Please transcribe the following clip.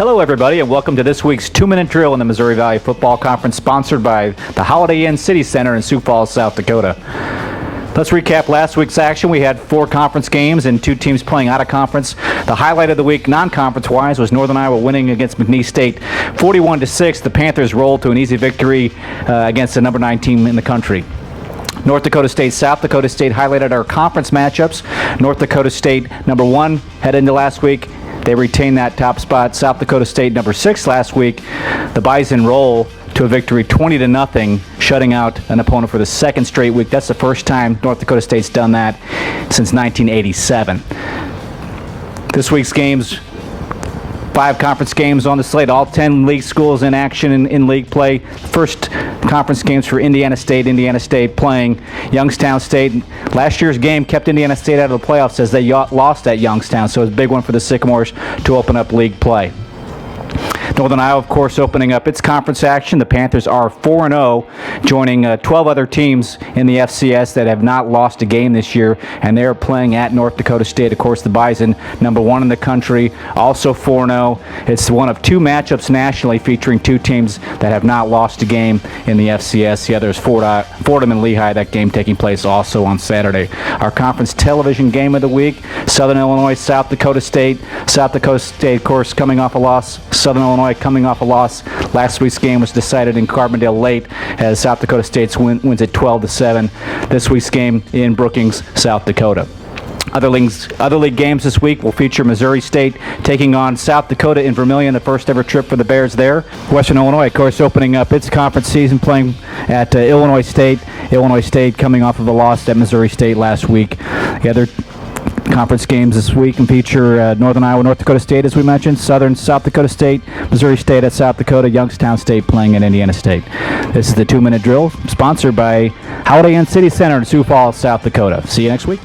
Hello, everybody, and welcome to this week's 2-minute drill in the Missouri Valley Football Conference, sponsored by the Holiday Inn City Center in Sioux Falls, South Dakota. Let's recap last week's action. We had 4 conference games and 2 teams playing out of conference. The highlight of the week, non-conference-wise, was Northern Iowa winning against McNeese State 41-6. The Panthers rolled to an easy victory against the number 9 team in the country. North Dakota State, South Dakota State highlighted our conference matchups. North Dakota State, number 1, head into last week. They retained that top spot. South Dakota State, number 6 last week. The Bison roll to a victory 20-0, shutting out an opponent for the second straight week. That's the first time North Dakota State's done that since 1987. This week's games, 5 conference games on the slate, all 10 league schools in action in league play. First conference games for Indiana State playing Youngstown State. Last year's game kept Indiana State out of the playoffs as they lost at Youngstown, so it's a big one for the Sycamores to open up league play. Northern Iowa, of course, opening up its conference action. The Panthers are 4-0, joining 12 other teams in the FCS that have not lost a game this year, and they're playing at North Dakota State. Of course, the Bison, number 1 in the country, also 4-0. It's one of 2 matchups nationally featuring 2 teams that have not lost a game in the FCS. The other is Fordham and Lehigh, that game taking place also on Saturday. Our conference television game of the week, Southern Illinois, South Dakota State. South Dakota State, of course, coming off a loss. Southern Illinois coming off a loss. Last week's game was decided in Carbondale late as South Dakota State wins it 12-7. This week's game in Brookings, South Dakota. Other league games this week will feature Missouri State taking on South Dakota in Vermillion, the first ever trip for the Bears there. Western Illinois, of course, opening up its conference season playing at Illinois State. Illinois State coming off of a loss at Missouri State last week. The other conference games this week can feature Northern Iowa, North Dakota State, as we mentioned, South Dakota State, Missouri State at South Dakota, Youngstown State playing at Indiana State. This is the 2-minute drill, sponsored by Holiday Inn City Center in Sioux Falls, South Dakota. See you next week.